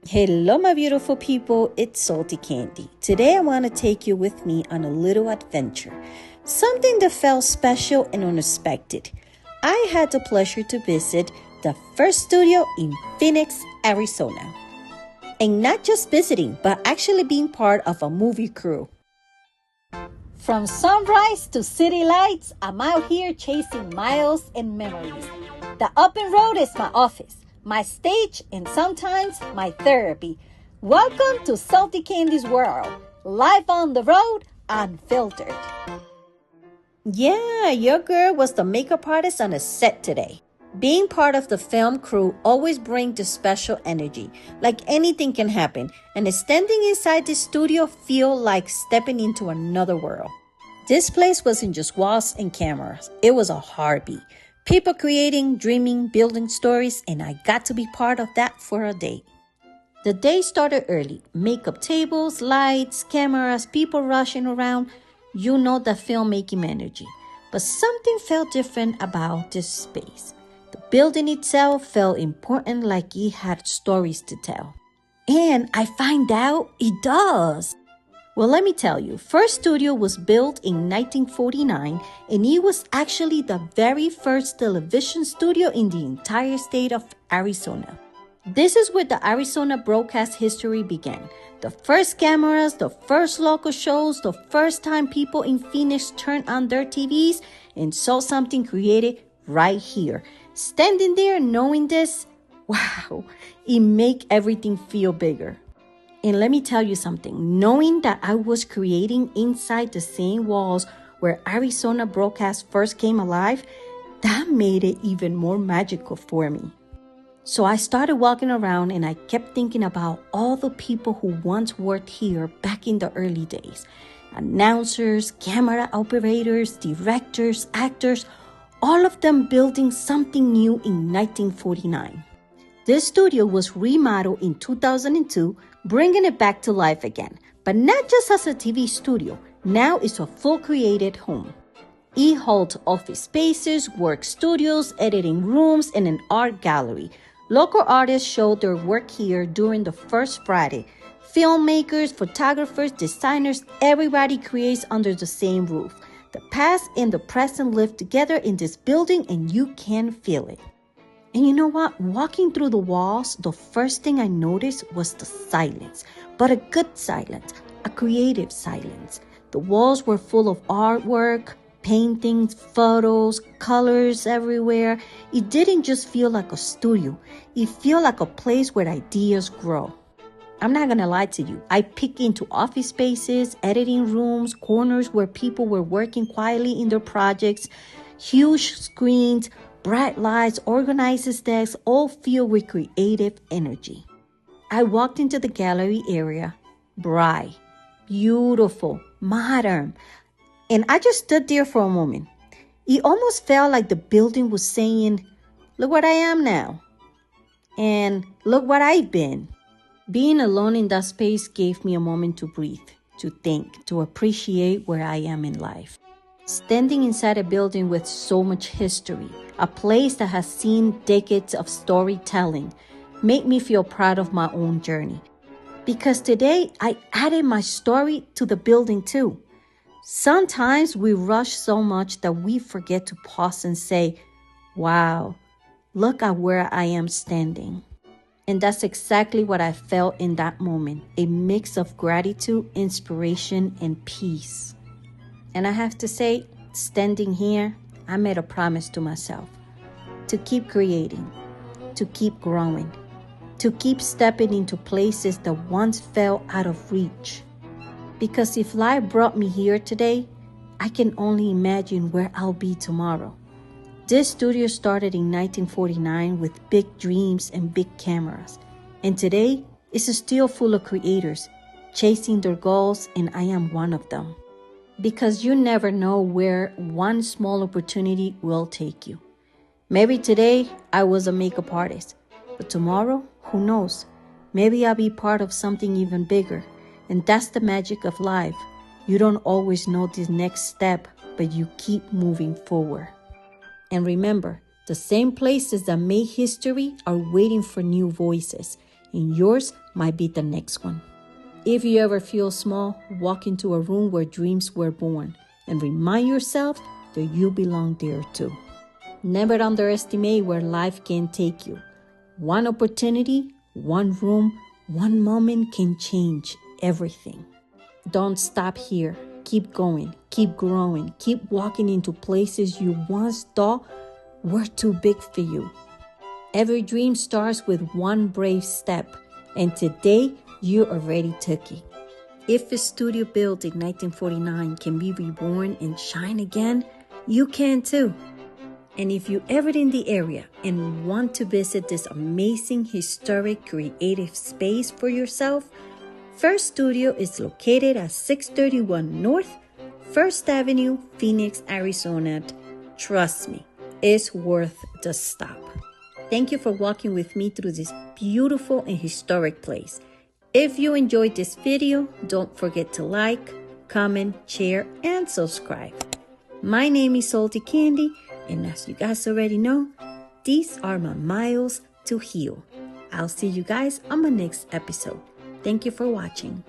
Hello, my beautiful people. It's Salty Candy. Today, I want to take you with me on a little adventure. Something that felt special and unexpected. I had the pleasure to visit the first studio in Phoenix, Arizona. And not just visiting, but actually being part of a movie crew. From sunrise to city lights, I'm out here chasing miles and memories. The open road is my office, my stage, and sometimes my therapy. Welcome to Salty Candy's world. Live on the road, unfiltered. Yeah, your girl was the makeup artist on the set today. Being part of the film crew always brings the special energy, like anything can happen, and standing inside the studio feel like stepping into another world. This place wasn't just walls and cameras, it was a heartbeat. People creating, dreaming, building stories, and I got to be part of that for a day. The day started early. Makeup tables, lights, cameras, people rushing around. You know the filmmaking energy. But something felt different about this space. The building itself felt important, like it had stories to tell. And I find out it does. Well, let me tell you, First Studio was built in 1949, and it was actually the very first television studio in the entire state of Arizona. This is where the Arizona broadcast history began. The first cameras, the first local shows, the first time people in Phoenix turned on their TVs and saw something created right here. Standing there knowing this, wow, it make everything feel bigger. And let me tell you something, knowing that I was creating inside the same walls where Arizona broadcast first came alive, that made it even more magical for me. So I started walking around and I kept thinking about all the people who once worked here back in the early days. Announcers, camera operators, directors, actors, all of them building something new in 1949. This studio was remodeled in 2002, bringing it back to life again. But not just as a TV studio, now it's a full created home. It holds office spaces, work studios, editing rooms, and an art gallery. Local artists showed their work here during the first Friday. Filmmakers, photographers, designers, everybody creates under the same roof. The past and the present live together in this building and you can feel it. And you know what? Walking through the walls, the first thing I noticed was the silence. But a good silence, a creative silence. The walls were full of artwork, paintings, photos, colors everywhere. It didn't just feel like a studio. It felt like a place where ideas grow. I'm not gonna lie to you. I peeked into office spaces, editing rooms, corners where people were working quietly in their projects, huge screens, bright lights, organized desks, all filled with creative energy. I walked into the gallery area, bright, beautiful, modern, and I just stood there for a moment. It almost felt like the building was saying, look what I am now, and look what I've been. Being alone in that space gave me a moment to breathe, to think, to appreciate where I am in life. Standing inside a building with so much history, a place that has seen decades of storytelling, made me feel proud of my own journey. Because today, I added my story to the building too. Sometimes we rush so much that we forget to pause and say, wow, look at where I am standing. And that's exactly what I felt in that moment, a mix of gratitude, inspiration, and peace. And I have to say, standing here, I made a promise to myself to keep creating, to keep growing, to keep stepping into places that once felt out of reach. Because if life brought me here today, I can only imagine where I'll be tomorrow. This studio started in 1949 with big dreams and big cameras. And today, it's still full of creators chasing their goals, and I am one of them. Because you never know where one small opportunity will take you. Maybe today I was a makeup artist, but tomorrow, who knows? Maybe I'll be part of something even bigger. And that's the magic of life. You don't always know the next step, but you keep moving forward. And remember, the same places that made history are waiting for new voices. and yours might be the next one. If you ever feel small, walk into a room where dreams were born and remind yourself that you belong there too. Never underestimate where life can take you. One opportunity, one room, one moment can change everything. Don't stop here. Keep going, keep growing, keep walking into places you once thought were too big for you. Every dream starts with one brave step, and today you already took it. If a studio built in 1949 can be reborn and shine again, you can too. And if you're ever in the area and want to visit this amazing, historic, creative space for yourself, First Studio is located at 631 North 1st Avenue, Phoenix, Arizona. Trust me, it's worth the stop. Thank you for walking with me through this beautiful and historic place. If you enjoyed this video, don't forget to like, comment, share, and subscribe. My name is Salty Candy, and as you guys already know, these are my miles to heal. I'll see you guys on my next episode. Thank you for watching.